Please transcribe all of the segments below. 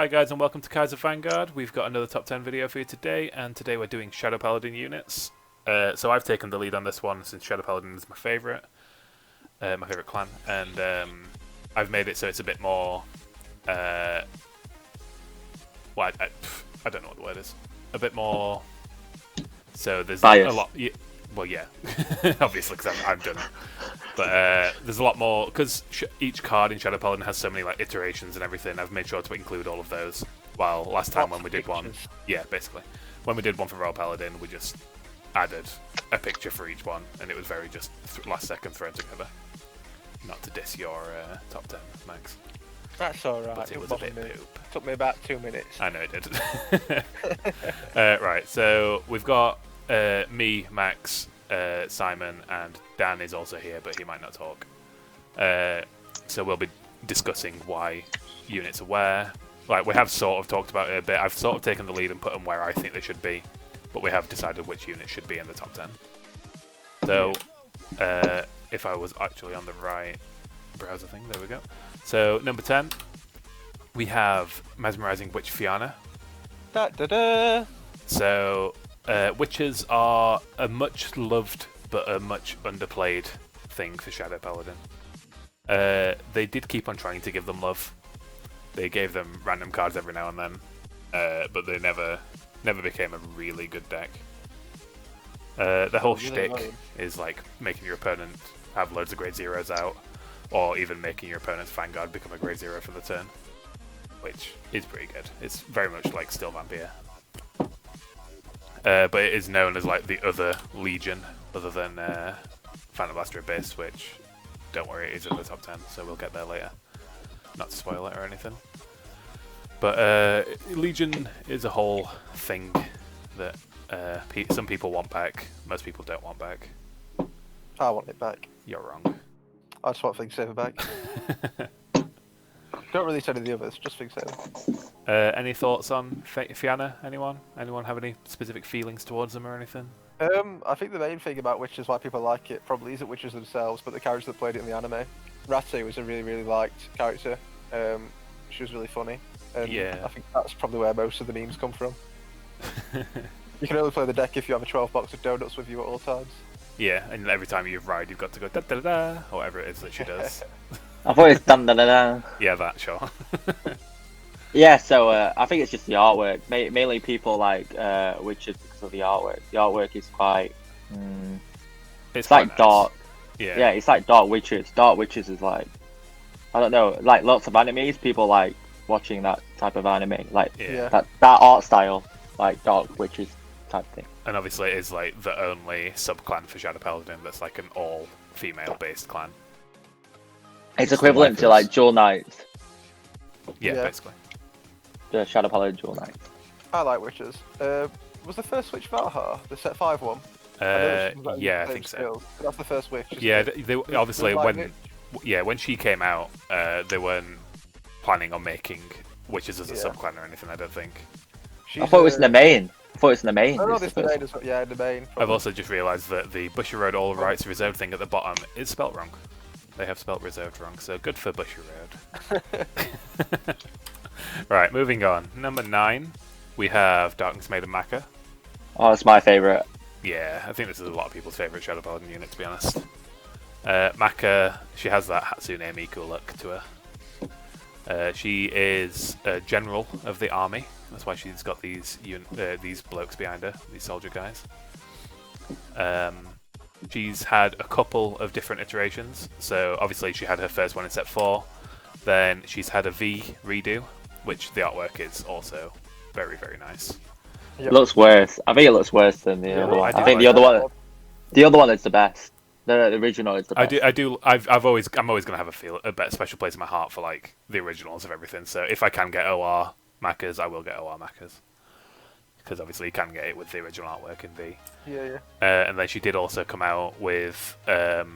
Hi guys and welcome to Kaiser Vanguard. We've got another top 10 video for you today, and today we're doing Shadow Paladin units. So I've taken the lead on this one since Shadow Paladin is my favourite clan, and I've made it so it's a bit more, I don't know what the word is, a bit more, so there's bias. A lot, well yeah, obviously because I've done it. But there's a lot more, because each card in Shadow Paladin has so many like iterations and everything. I've made sure to include all of those. While last time when we did one, yeah, basically, when we did one for Royal Paladin, we just added a picture for each one, and it was very just last second thrown together. Not to diss your top 10, Max. That's alright. But it was a bit poop. Took me about 2 minutes. I know it did. Right, so we've got me, Max, Simon, and Dan is also here, but he might not talk. So we'll be discussing why units are where. Like, we have sort of talked about it a bit. I've sort of taken the lead and put them where I think they should be, but we have decided which units should be in the top 10. So, if I was actually on the right browser thing, there we go. So, number 10, we have Mesmerizing Witch Fianna. Da, da, da. So, witches are a much loved but a much underplayed thing for Shadow Paladin. They did keep on trying to give them love. They gave them random cards every now and then, but they never became a really good deck. The whole shtick is like making your opponent have loads of grade zeros out, or even making your opponent's Vanguard become a grade zero for the turn, which is pretty good. It's very much like Steel Vampire. But it is known as like the other Legion, other than Phantom Blaster Abyss, which, don't worry, it is in the top 10, so we'll get there later. Not to spoil it or anything. But Legion is a whole thing that some people want back, most people don't want back. I want it back. You're wrong. I just want Thing Saver back. Don't release any of the others, just Thing Saver. Any thoughts on Fianna? Anyone? Anyone have any specific feelings towards them or anything? I think the main thing about Witches, why people like it, probably isn't Witches themselves, but the characters that played it in the anime. Ratu was a really liked character. She was really funny. And yeah. I think that's probably where most of the memes come from. You can only play the deck if you have a 12 box of donuts with you at all times. Yeah, and every time you ride, you've got to go da da da, or whatever it is that she does. I thought it's dun da da da. Yeah, that, sure. Yeah, so I think it's just the artwork. Mainly people like Witches because of the artwork. The artwork is quite. It's like nice. dark. Yeah, it's like Dark Witches. Dark Witches is like, I don't know, like lots of animes. People like watching that type of anime, like that art style, like Dark Witches type thing. And obviously, it is like the only sub-clan for Shadow Paladin that's like an all-female-based clan. It's equivalent to like Jewel Knights. Yeah, basically. The Shadow Paladin Jewel Knights. I like Witches. Was the first Witch Valhar the set 5 one? Yeah, I think so. That's the first Witch. Yeah, they obviously when she came out, they weren't planning on making Witches as a sub-clan or anything. I don't think. I thought it was in the main. Oh, no, this is the main. Yeah, in the main. Probably. I've also just realised that the Bushy Road All Rights Reserved thing at the bottom is spelt wrong. They have spelt reserved wrong, so good for Bushy Road. Right, moving on. Number 9, we have Darkness Maiden Maka. Oh, it's my favourite. Yeah, I think this is a lot of people's favourite Shadow Paladin unit, to be honest. Maka, she has that Hatsune Miku look to her. She is a general of the army. That's why she's got these blokes behind her, these soldier guys. She's had a couple of different iterations. So obviously she had her first one in set 4. Then she's had a V redo, which the artwork is also very nice. It looks worse. I think it looks worse than the other one. I think the other one is the best. The original is the best. I'm always gonna have a better special place in my heart for like the originals of everything. So if I can get OR Macas, I will get OR Macas. Because obviously you can get it with the original artwork in V. Yeah. And then she did also come out with the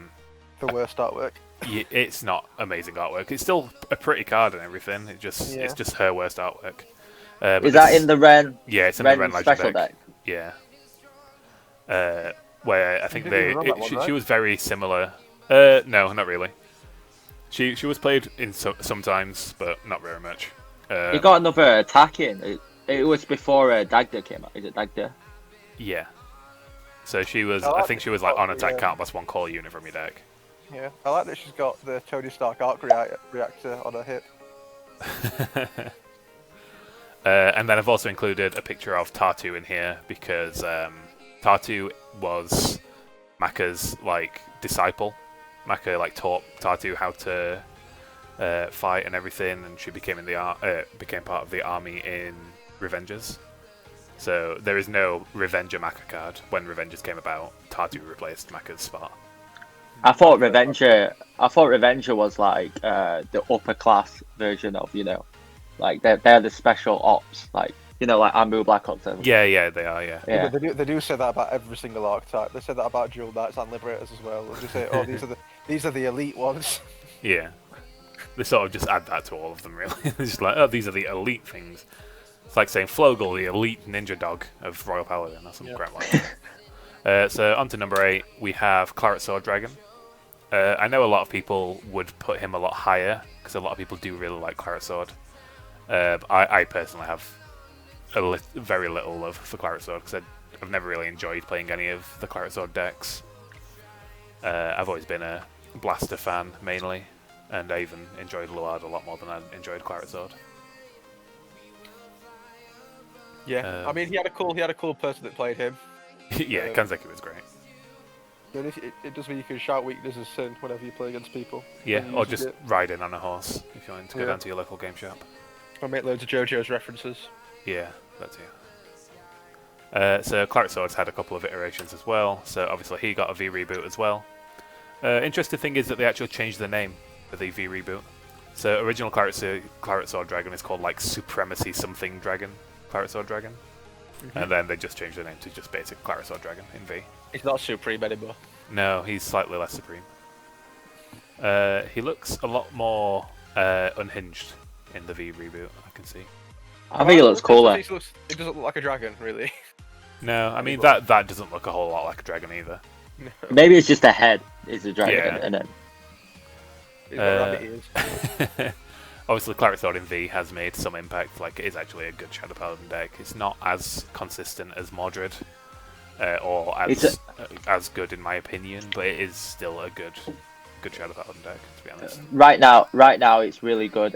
worst artwork. It's not amazing artwork. It's still a pretty card and everything. It's just her worst artwork. Is that in the Ren? Yeah, it's in the Ren special deck. Yeah. Where I think she was very similar. No, not really. She was played in sometimes, but not very much. He got another attack in. It was before Dagda came out. Is it Dagda? Yeah. So she was. I think she was like on attack count plus 1 core unit from your deck. Yeah, I like that she's got the Tony Stark arc reactor on her hip. And then I've also included a picture of Tartu in here because Tartu was Maka's like disciple. Maka like taught Tartu how to fight and everything, and she became became part of the army in Revengers. So there is no Revenger Maka card. When Revengers came about, Tartu replaced Maka's spot. I thought Revenger was like the upper class version of, like they're the special ops, like like Ambu Black Ops. Yeah, they are. Yeah. But they do say that about every single archetype. They say that about Dual Knights and Liberators as well. They just say, oh, these are the elite ones. Yeah. They sort of just add that to all of them, really. It's just like, oh, these are the elite things. It's like saying Flogel, the elite ninja dog of Royal Paladin, or some crap like that. So on to number 8, we have Claret Sword Dragon. I know a lot of people would put him a lot higher, because a lot of people do really like Claret Sword. I personally have very little love for Claret Sword, because I've never really enjoyed playing any of the Claret Sword decks. I've always been a Blaster fan, mainly, and I even enjoyed Luard a lot more than I enjoyed Claret Sword. Yeah, I mean, he had a cool person that played him. Yeah, Kanzeki was great. And it does mean you can shout weaknesses sin whenever you play against people. Yeah, or just ride in on a horse if you want to go down to your local game shop. Or make loads of JoJo's references. Yeah, that's it. So Claret Sword's had a couple of iterations as well, so obviously he got a V reboot as well. Interesting thing is that they actually changed the name for the V reboot. So original Claret Sword Dragon is called like Supremacy Something Dragon, Claret Sword Dragon. And then they just changed the name to just basic Claret Sword Dragon in V. He's not Supreme anymore. No, he's slightly less Supreme. He looks a lot more unhinged in the V reboot, I can see. I think he looks cooler. It doesn't look like a dragon, really. No, I mean, that doesn't look a whole lot like a dragon either. No. Maybe it's just a head is a dragon, Yeah. and then... He's got rabbit ears. Obviously, Claret Sword in V has made some impact. Like, it is actually a good Shadow Paladin deck. It's not as consistent as Mordred, or as good in my opinion, but it is still a good Shadow Paladin deck, to be honest. Right now, it's really good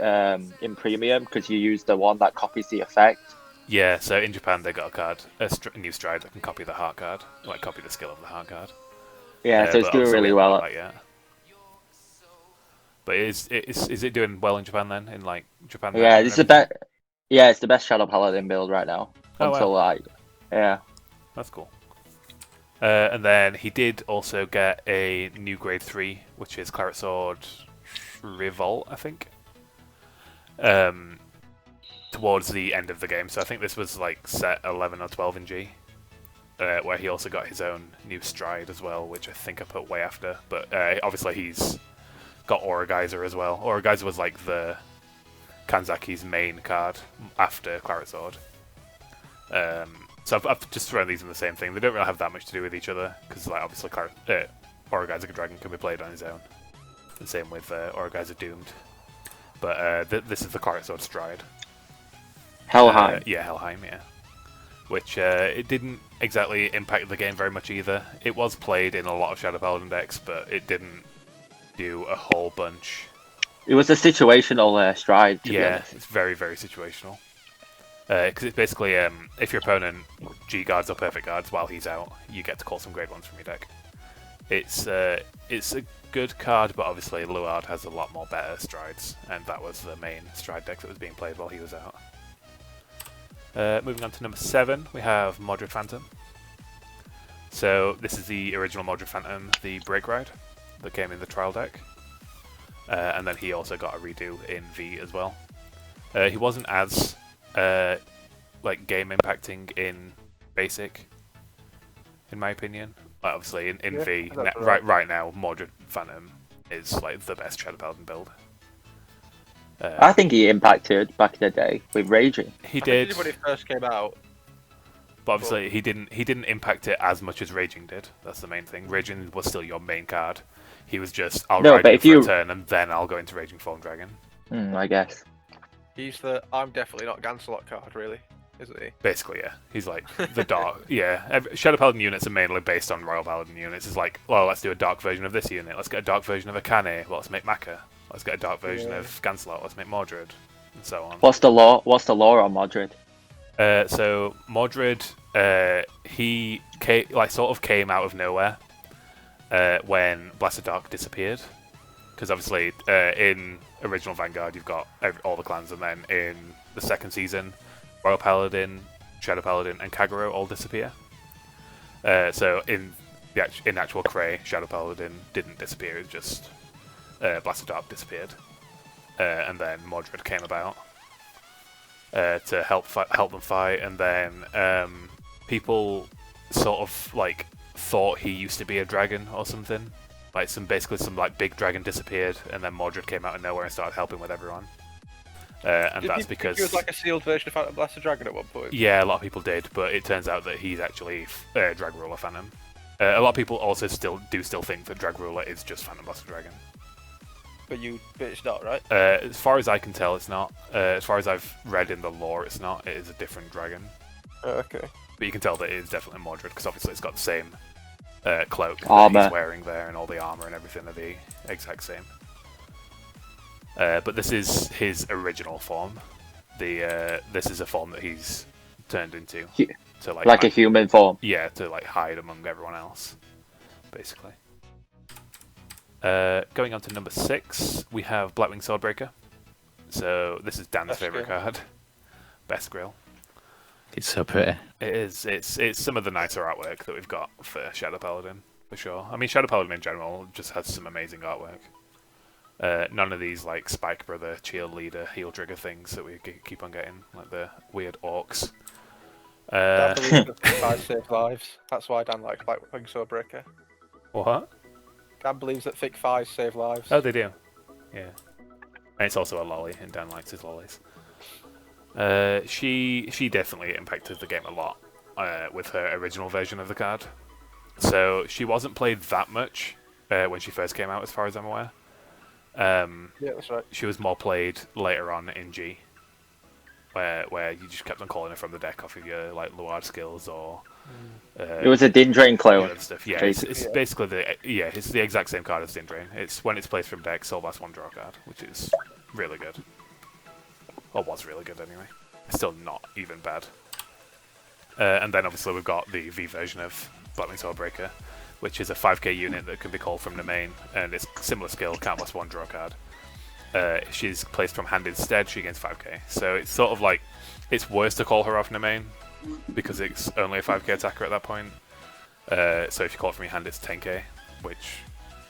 in premium because you use the one that copies the effect. Yeah, so in Japan they got a card, a new stride that can copy the heart card, like copy the skill of the heart card. Yeah, so it's doing really well. But is it doing well in Japan then? In like Japan? Yeah, it's the best. Yeah, it's the best Shadow Paladin build right now. Oh, wow. Yeah. That's cool. And then he did also get a new grade 3, which is Claret Sword Revolt, I think. Towards the end of the game, so I think this was like set 11 or 12 in G, where he also got his own new stride as well, which I think I put way after. But obviously he's got Aura Geyser as well. Aura Geyser was like the Kanzaki's main card after Claret Sword. So I've just thrown these in the same thing. They don't really have that much to do with each other, because like obviously Aura Geyser Dragon can be played on his own. The same with Aura Geyser Doomed. But this is the Claret Sword Stride. Helheim. Yeah, Helheim, yeah. Which it didn't exactly impact the game very much either. It was played in a lot of Shadow Paladin decks, but it didn't do a whole bunch. It was a situational stride, to be Yeah, honest. it's very, very situational. Because it's basically, if your opponent G-guards or perfect guards while he's out, you get to call some grade 1s from your deck. It's a good card, but obviously Luard has a lot more better strides, and that was the main stride deck that was being played while he was out. Moving on to number 7, we have Mordred Phantom. So this is the original Mordred Phantom, the Break Ride, that came in the trial deck. And then he also got a redo in V as well. He wasn't as like game impacting in Basic, in my opinion. Like, obviously in V, right now, Mordred Phantom is like the best Shadow Paladin build. I think he impacted back in the day with Raging. He did when it first came out. But obviously he didn't impact it as much as Raging did. That's the main thing. Raging was still your main card. He was just, I'll ride you for a turn and then I'll go into Raging Form Dragon. I guess. He's the I'm definitely not Gancelot card, really, isn't he? Basically, yeah. He's like the dark. Yeah, Shadow Paladin units are mainly based on Royal Paladin units. It's like, well, let's do a dark version of this unit. Let's get a dark version of Akane. Well, let's make Maka. Let's get a dark version of Gancelot. Let's make Mordred, and so on. What's the law? What's the law on Mordred? So Mordred, he sort of came out of nowhere when Blessed Dark disappeared. Because obviously, in original Vanguard, you've got all the clans, and then in the second season, Royal Paladin, Shadow Paladin, and Kagero all disappear. So in actual Cray, Shadow Paladin didn't disappear; it just Blessed Dark disappeared, and then Mordred came about to help them fight, and then people sort of like thought he used to be a dragon or something. Like some big dragon disappeared, and then Mordred came out of nowhere and started helping with everyone. And that's because he was like a sealed version of Phantom Blaster Dragon at one point. Yeah, a lot of people did, but it turns out that he's actually Drag Ruler Phantom. A lot of people also still think that Drag Ruler is just Phantom Blaster Dragon. But it's not, right? As far as I can tell, it's not. As far as I've read in the lore, it's not. It is a different dragon. Okay. But you can tell that it is definitely Mordred, because obviously it's got the same cloak that he's wearing there, and all the armor and everything are the exact same. But this is his original form. This is a form that he's turned into to like a human form. Yeah, to like hide among everyone else, basically. Going on to number 6, we have Blackwing Swordbreaker. So this is Dan's favorite card, Best Grill. It's so pretty. It is. It's some of the nicer artwork that we've got for Shadow Paladin, for sure. I mean, Shadow Paladin in general just has some amazing artwork. None of these like Spike Brother, Cheerleader, Heel Trigger things that we keep on getting, like the weird orcs. Dan believes that Thick 5 save lives. That's why Dan likes Blackwing Swordbreaker. What? Dan believes that Thick 5 save lives. Oh, they do. Yeah. And it's also a lolly, and Dan likes his lollies. She definitely impacted the game a lot with her original version of the card. So she wasn't played that much when she first came out, as far as I'm aware. Yeah, that's right. She was more played later on in G, where you just kept on calling her from the deck off of your like Luard skills or. It was a Dindrain clone. Stuff. Yeah, it's basically it's the exact same card as Dindrain. It's when it's placed from deck, Soul Blast 1 draw card, which is really good. Or was really good anyway. It's still not even bad. And then obviously we've got the V version of Blackwing Swordbreaker, which is a 5k unit that can be called from the main, and it's similar skill, can't blast 1 draw card. She's placed from hand instead, she gains 5k. So it's sort of like, it's worse to call her off the main, because it's only a 5k attacker at that point. So if you call it from your hand, it's 10k, which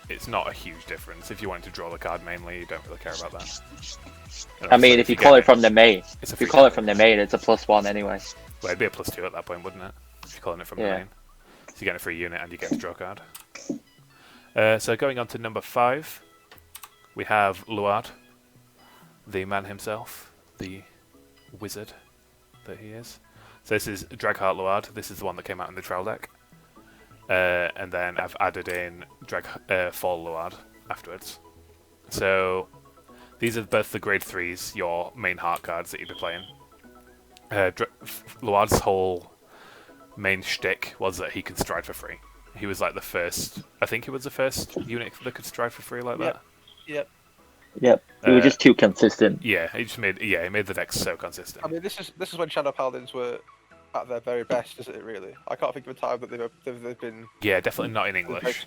it's not a huge difference. If you want to draw the card mainly, you don't really care about that. I mean, if you call it from the main, it's a +1 anyway. Well, it'd be a +2 at that point, wouldn't it? If you're calling it from the main. So you get a free unit and you get a draw card. So going on to number 5, we have Luard, the man himself, the wizard that he is. So this is Dragheart Luard. This is the one that came out in the trial deck. And then I've added in Fall Luard afterwards. So these are both the grade 3s, your main heart cards that you'd be playing. Luard's whole main shtick was that he could stride for free. He was like the first, I think he was the first unit that could stride for free like that. Yep. He was just too consistent. Yeah, he made the deck so consistent. I mean, this is when Shadow Paladins were at their very best, isn't it? Really, I can't think of a time that they've been. Yeah, definitely not in English.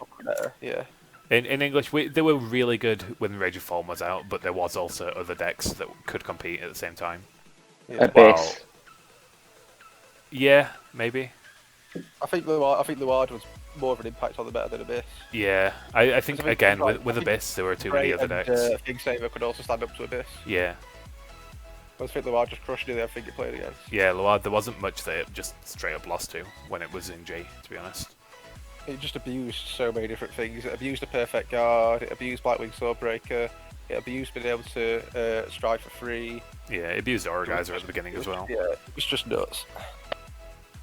Yeah. In English, they were really good when Rage of Form was out, but there was also other decks that could compete at the same time. Yeah. Abyss. Yeah, maybe. I think Luard was more of an impact on the meta than Abyss. Yeah, I think again with Abyss there were too many other decks. Kingsaver could also stand up to Abyss. Yeah. I think Luard just crushed nearly everything it played against. Yeah, Luard, there wasn't much that it just straight up lost to when it was in G, to be honest. It just abused so many different things. It abused a perfect guard, it abused Blackwing Swordbreaker, it abused being able to stride for free. Yeah, it abused Aura Geyser at the beginning as well. Yeah, it was just nuts.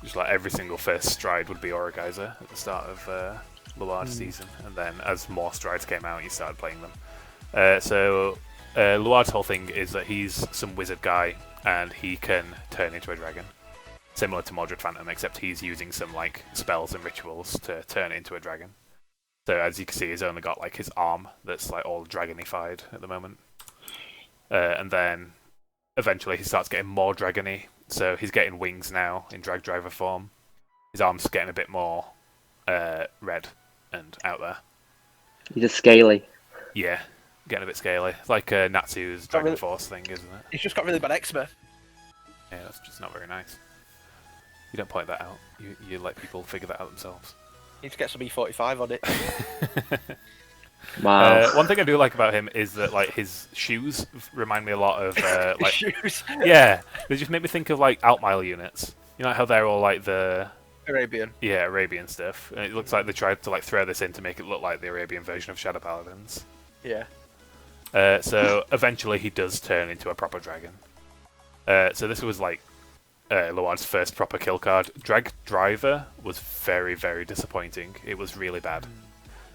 Just like every single first stride would be Aura Geyser at the start of Luard's season, and then as more strides came out, you started playing them. So Luard's whole thing is that he's some wizard guy, and he can turn into a dragon. Similar to Mordred Phantom, except he's using some like spells and rituals to turn into a dragon. So as you can see, he's only got like his arm that's like all dragonified at the moment. And then eventually he starts getting more dragony. So he's getting wings now in drag driver form. His arm's getting a bit more red and out there. He's just scaly. Yeah, getting a bit scaly. It's like Natsu's Dragon Force thing, isn't it? He's just got really bad eczema. Yeah, that's just not very nice. You don't point that out. You let people figure that out themselves. Need to get some E45 on it. Wow. One thing I do like about him is that like his shoes remind me a lot of like Shoes. yeah, they just make me think of like Outmile units. You know how they're all like the Arabian. Yeah, Arabian stuff. And it looks like they tried to like throw this in to make it look like the Arabian version of Shadow Paladins. Yeah. So eventually he does turn into a proper dragon. So this was like Luard's first proper kill card. Drag Driver was very, very disappointing. It was really bad.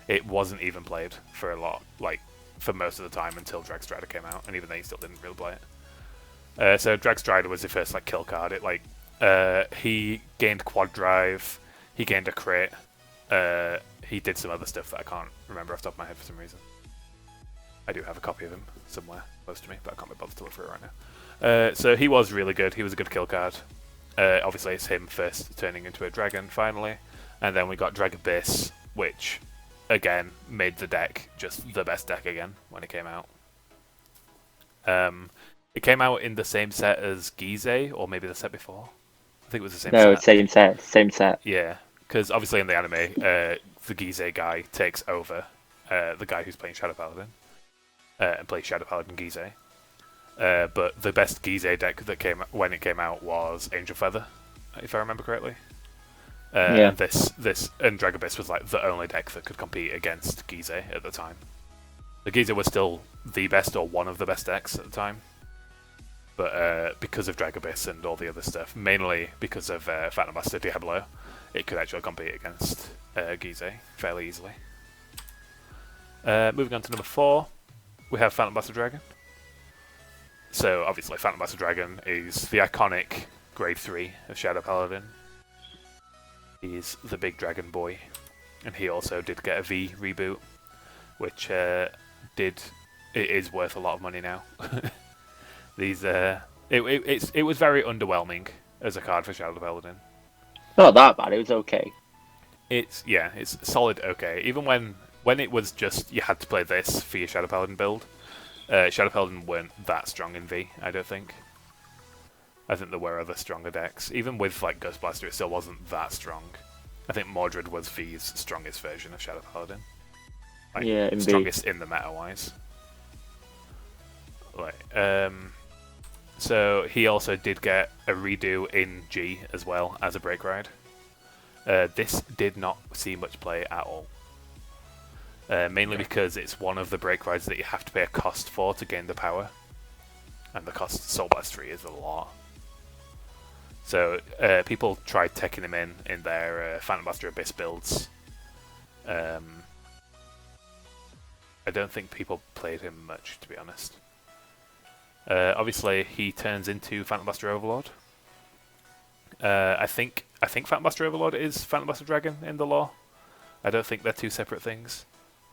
It wasn't even played for a lot, like for most of the time until Drag Strider came out, and even then he still didn't really play it. So Drag Strider was the first like kill card. It like he gained quad drive, he gained a crit, he did some other stuff that I can't remember off the top of my head for some reason. I do have a copy of him somewhere close to me, but I can't be bothered to look for it right now. So he was really good. He was a good kill card. Obviously, it's him first turning into a dragon finally, and then we got Drag Abyss, which again made the deck just the best deck again when it came out. It came out in the same set as Gizeh, or maybe the set before. I think it was the same set. No, same set. Yeah, because obviously in the anime, the Gizeh guy takes over the guy who's playing Shadow Paladin, and plays Shadow Paladin Gizeh. But the best Gizeh deck that came when it came out was Angel Feather, if I remember correctly. Yeah. And this and Drag Abyss was like the only deck that could compete against Gizeh at the time. The Gizeh was still the best or one of the best decks at the time, but because of Drag Abyss and all the other stuff, mainly because of Phantom Master Diablo, it could actually compete against Gizeh fairly easily. Moving on to number 4, we have Phantom Master Dragon. So obviously Phantom Master Dragon is the iconic grade 3 of Shadow Paladin. He's the big dragon boy, and he also did get a V reboot, which it is worth a lot of money now. It was very underwhelming as a card for Shadow Paladin. Not that bad. It was okay. It's solid okay. Even when it was just you had to play this for your Shadow Paladin build. Shadow Paladin weren't that strong in V, I don't think. I think there were other stronger decks. Even with like Ghost Blaster, it still wasn't that strong. I think Mordred was V's strongest version of Shadow Paladin. Like, yeah, in strongest in the meta-wise. So he also did get a redo in G as well as a break ride. This did not see much play at all. Mainly because it's one of the break rides that you have to pay a cost for to gain the power. And the cost of Soul Blast 3 is a lot. So people tried taking him in their Phantom Master Abyss builds. I don't think people played him much, to be honest. Obviously, he turns into Phantom Master Overlord. I think Phantom Master Overlord is Phantom Master Dragon in the lore. I don't think they're two separate things.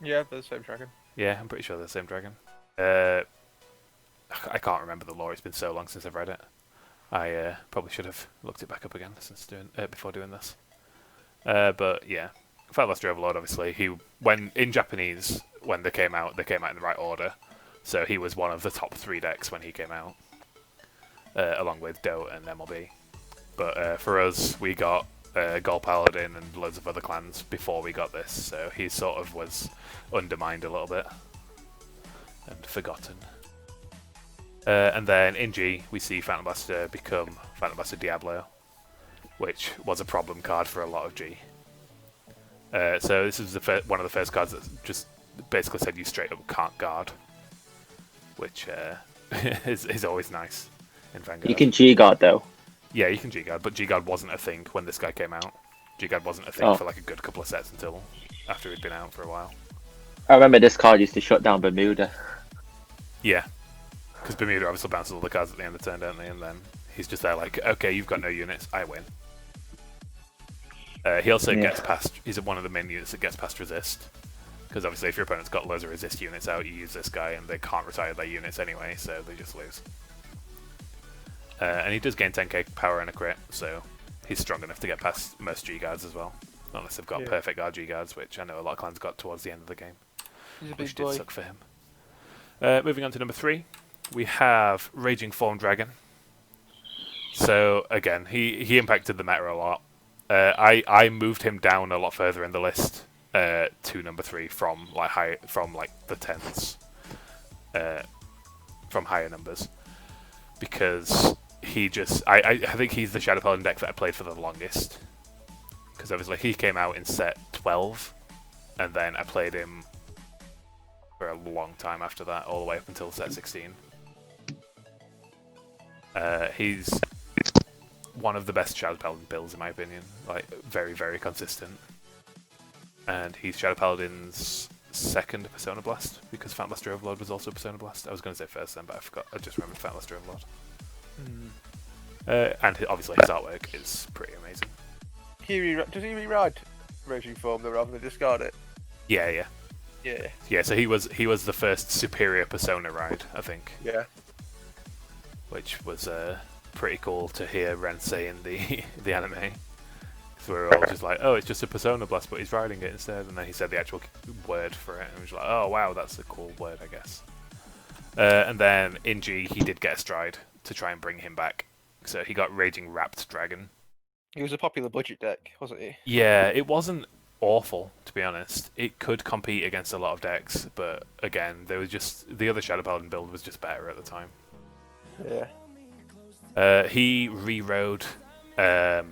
Yeah, they're the same dragon. Yeah, I'm pretty sure they're the same dragon. I can't remember the lore. It's been so long since I've read it. I probably should have looked it back up again before doing this. But yeah, Phantom Master Overlord. Obviously, when in Japanese when they came out in the right order. So he was one of the top 3 decks when he came out, along with Do and MLB. But for us, we got Gold Paladin and loads of other clans before we got this, so he sort of was undermined a little bit and forgotten. And then in G, we see Phantom Master become Phantom Master Diablo, which was a problem card for a lot of G. So this is one of the first cards that just basically said you straight up can't guard, which is always nice in Vanguard. You can G-Guard though. Yeah, you can G-Guard, but G-Guard wasn't a thing when this guy came out. G-Guard wasn't a thing for like a good couple of sets until after he'd been out for a while. I remember this card used to shut down Bermuda. Yeah, because Bermuda obviously bounces all the cards at the end of the turn, don't they? And then he's just there like, okay, you've got no units, I win. He also gets past. He's one of the main units that gets past resist. Because obviously, if your opponent's got loads of resist units out, you use this guy, and they can't retire their units anyway, so they just lose. And he does gain 10k power and a crit, so he's strong enough to get past most G guards as well. Unless they've got perfect RG guards, which I know a lot of clans got towards the end of the game. He's a which big boy. did suck for him. Moving on to number 3, we have Raging Form Dragon. So again, he impacted the meta a lot. I moved him down a lot further in the list to number 3 from the 10s, from higher numbers, because I think he's the Shadow Paladin deck that I played for the longest. Because obviously he came out in set 12, and then I played him for a long time after that, all the way up until set 16. He's one of the best Shadow Paladin builds in my opinion, like very, very consistent. And he's Shadow Paladin's second Persona Blast, because Phantom Blaster Overlord was also Persona Blast. I was going to say first then, but I forgot. I just remembered Phantom Blaster Overlord. And obviously his artwork is pretty amazing. Does he rewrite Raging Form though, rather than discard it? Yeah. Yeah. So he was the first superior Persona ride, I think. Yeah. Which was pretty cool to hear Ren say in the anime. So we were all just like, oh, it's just a Persona Blast, but he's riding it instead. And then he said the actual word for it, and we was like, oh wow, that's a cool word, I guess. And then in G, he did get a stride to try and bring him back. So he got Raging Wrapped Dragon. He was a popular budget deck, wasn't he? Yeah, it wasn't awful, to be honest. It could compete against a lot of decks, but again, there was just the other Shadow Paladin build was just better at the time. Yeah. He rewrote. I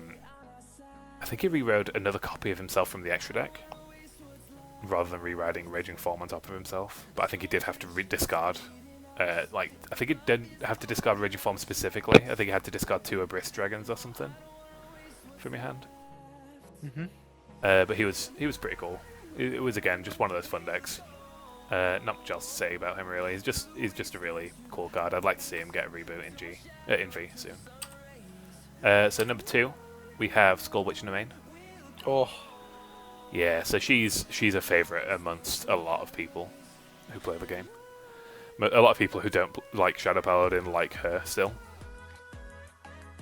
think he rewrote another copy of himself from the extra deck, rather than rewriting Raging Form on top of himself. But I think he did have to discard. I think he didn't have to discard Raging Form specifically. I think he had to discard 2 Abyss Dragons or something from your hand. But he was pretty cool. It was again just one of those fun decks. Not much else to say about him really. He's just a really cool card. I'd like to see him get a reboot in V soon. So number 2, we have Skull Witch in the main. Oh. Yeah, so she's a favourite amongst a lot of people who play the game. A lot of people who don't like Shadow Paladin like her still.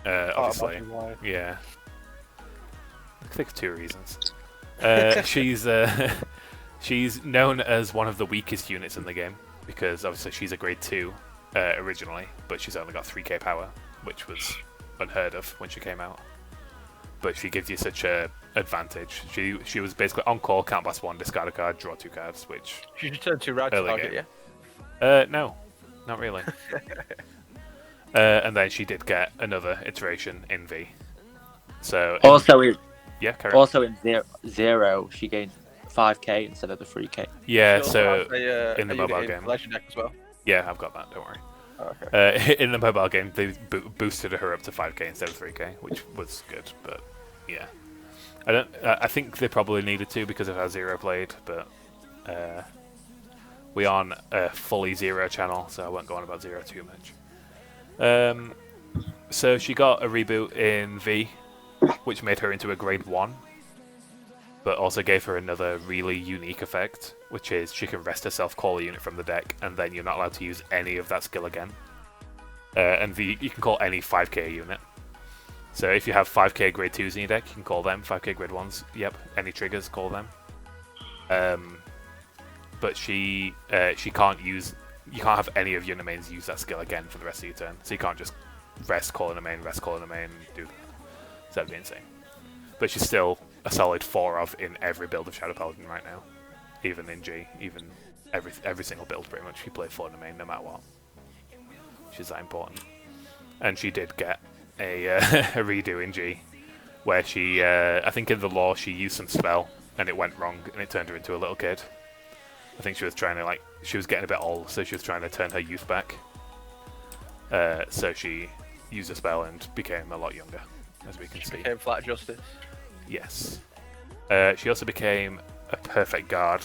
Obviously, yeah. I think 2 reasons. She's known as one of the weakest units in the game, because obviously she's a grade 2 originally, but she's only got 3k power, which was unheard of when she came out. But she gives you such a advantage. She was basically on call, count blast 1, discard a card, draw 2 cards, which... She returned 2 right to target, yeah? No, not really. And then she did get another iteration in V. So also in zero, she gained 5k instead of the 3k. Yeah, so in the mobile game. Legend deck as well. Yeah, I've got that. Don't worry. Oh, okay. In the mobile game, they boosted her up to 5k instead of 3k, which was good. But yeah, I think they probably needed to because of how Zero played. But we on a fully Zero channel, so I won't go on about Zero too much. So she got a reboot in V, which made her into a grade 1, but also gave her another really unique effect, which is she can rest herself, call a unit from the deck, and then you're not allowed to use any of that skill again. And V, you can call any 5k unit. So if you have 5k grade 2s in your deck, you can call them. 5k grade 1s, yep, any triggers, call them. But she can't use... You can't have any of your mains use that skill again for the rest of your turn. So you can't just rest, call in a main, rest, call in a main, and do that. So that'd be insane. But she's still a solid 4 of in every build of Shadow Paladin right now. Even in G, even every single build pretty much. She play 4 in the main no matter what. She's that important. And she did get a redo in G, where she, I think in the lore, she used some spell, and it went wrong, and it turned her into a little kid. I think she was trying to, she was getting a bit old, so she was trying to turn her youth back. So she used a spell and became a lot younger, as we can see. Became Flat Justice. Yes. She also became a perfect guard,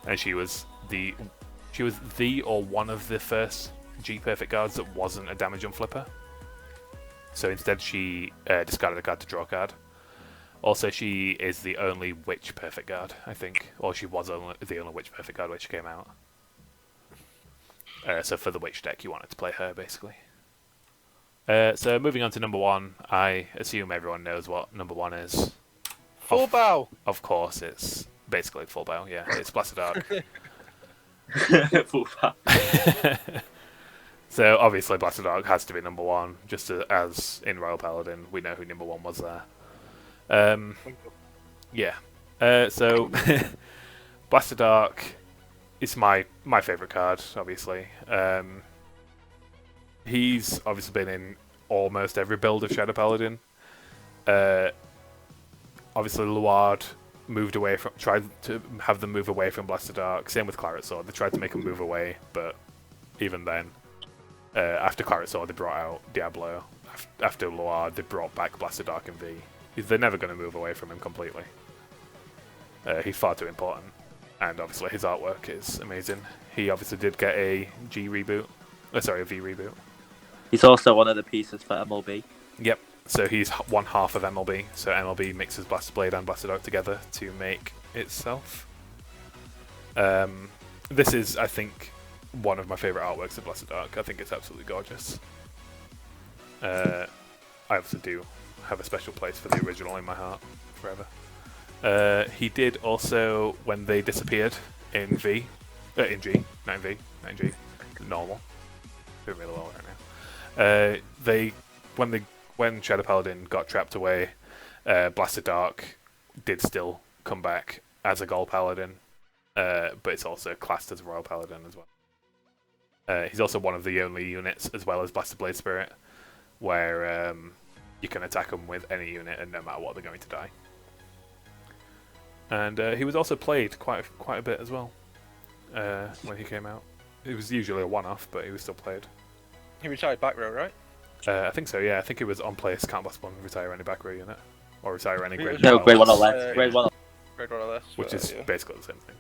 and she was the or one of the first G perfect guards that wasn't a damage unflipper. So instead she discarded a card to draw a card. Also, she is the only witch perfect guard, I think. Or she was the only witch perfect guard when she came out. So for the witch deck, you wanted to play her, basically. So moving on to number 1, I assume everyone knows what number 1 is. Full bow! Of course, it's basically full bow, yeah. It's Blaster Dark. Full back. So obviously Blaster Dark has to be number 1, just as in Royal Paladin, we know who number 1 was there. Yeah. So Blaster Dark is my favourite card, obviously. He's obviously been in almost every build of Shadow Paladin. Obviously Luard tried to have them move away from Blaster Dark. Same with Claret Sword. They tried to make them move away, but even then, after Claret Sword, they brought out Diablo. After Luard, they brought back Blaster Dark and V. They're never going to move away from him completely. He's far too important, and obviously his artwork is amazing. He obviously did get a G reboot. Sorry, a V reboot. He's also one of the pieces for MLB. Yep. So he's one half of MLB. So MLB mixes Blaster Blade and Blaster Dark together to make itself. This is, I think, one of my favourite artworks of Blaster Dark. I think it's absolutely gorgeous. I obviously do have a special place for the original in my heart forever. He did also, when they disappeared in G, not in V, normal. Doing really well right now. When Shadow Paladin got trapped away, Blaster Dark did still come back as a Gold Paladin, but it's also classed as a Royal Paladin as well. He's also one of the only units, as well as Blaster Blade Spirit, where you can attack them with any unit, and no matter what, they're going to die. And he was also played quite a bit as well when he came out. It was usually a one-off, but he was still played. He retired back row, right? I think so, yeah. I think it was on place, can't possibly retire any back row unit. Or retire any grade 1. No, grade 1 or less. Grade 1 or Grade 1 or less. Which is yeah. basically the same thing.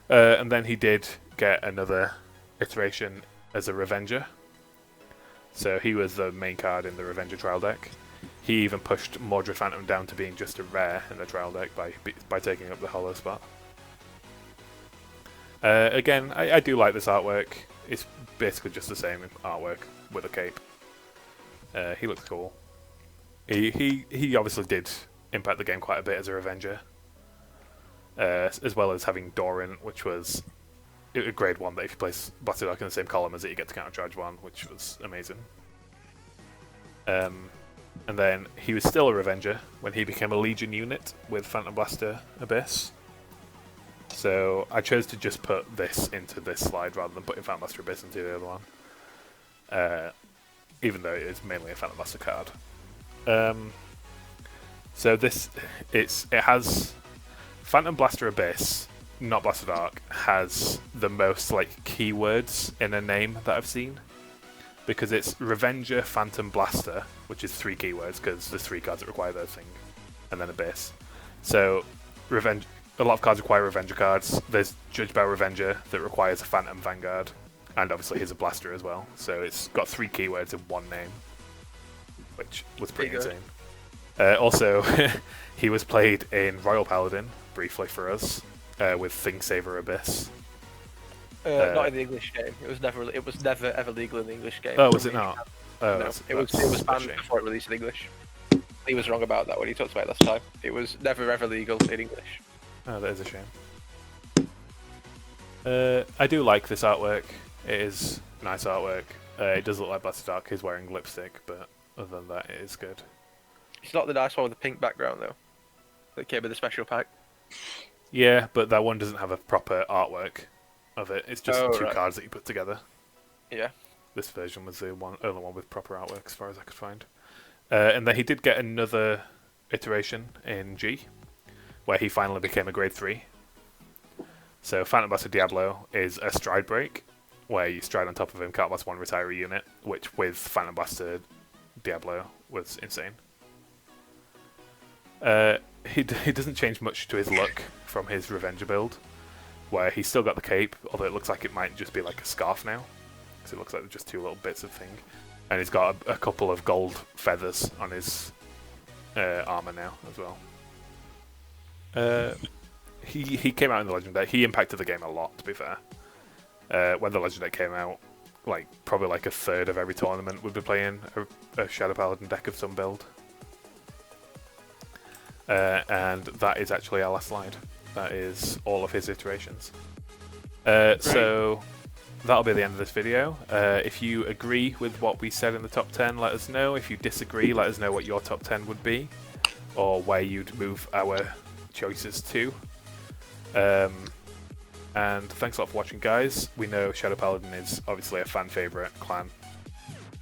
And then he did get another iteration as a Revenger. So he was the main card in the Revenger trial deck. He even pushed Mordred Phantom down to being just a rare in the trial deck by taking up the hollow spot. Again, I do like this artwork. It's basically just the same artwork with a cape. He looks cool. He obviously did impact the game quite a bit as a Revenger. As well as having Doran, which was a grade 1 that if you place Blaster Dark in the same column as it, you get to counter charge 1, which was amazing. And then he was still a Revenger when he became a Legion unit with Phantom Blaster Abyss. So I chose to just put this into this slide rather than putting Phantom Blaster Abyss into the other one. Even though it is mainly a Phantom Blaster card. So it has Phantom Blaster Abyss, not Blaster Dark, has the most keywords in a name that I've seen. Because it's Revenger, Phantom Blaster, which is 3 keywords, because there's 3 cards that require those things, and then Abyss. So, a lot of cards require Revenger cards. There's Judge by Revenger that requires a Phantom Vanguard, and obviously he's a Blaster as well. So it's got 3 keywords in one name, which was pretty insane. Also, he was played in Royal Paladin, briefly for us, with Thingsaver Abyss. Not in the English game. It was never ever legal in the English game. Oh, was it not? Oh, no, it was banned before it released in English. He was wrong about that when he talked about it last time. It was never ever legal in English. Oh, that is a shame. I do like this artwork. It is nice artwork. It does look like Blaster Dark is wearing lipstick, but other than that, it is good. It's not the nice one with the pink background though. That came with the special pack. Yeah, but that one doesn't have a proper artwork of it. It's just 2 cards that you put together. Yeah. This version was the only one with proper artwork, as far as I could find. And then he did get another iteration in G, where he finally became a grade 3. So Phantom Blaster Diablo is a stride break, where you stride on top of him, can't blast 1 retiree unit, which with Phantom Blaster Diablo was insane. He doesn't change much to his look from his Revenger build, where he's still got the cape, although it looks like it might just be like a scarf now. because it looks like just two little bits of thing. And he's got a couple of gold feathers on his armor now as well. He came out in the Legend deck. He impacted the game a lot, to be fair. When the Legend deck came out, probably a third of every tournament would be playing a Shadow Paladin deck of some build. And that is actually our last slide. That is all of his iterations. So that'll be the end of this video. If you agree with what we said in the top 10, let us know. If you disagree, let us know what your top 10 would be, or where you'd move our choices to. And thanks a lot for watching, guys. We know Shadow Paladin is obviously a fan favourite clan,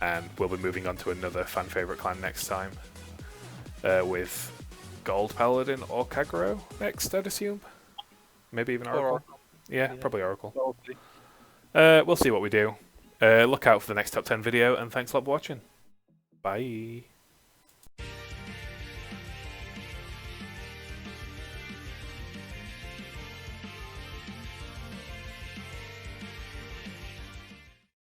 and we'll be moving on to another fan favourite clan next time, with Gold Paladin or Kagero next, I'd assume. Maybe even Oracle. Yeah, probably Oracle. We'll see what we do. Look out for the next top 10 video, and thanks a lot for watching. Bye.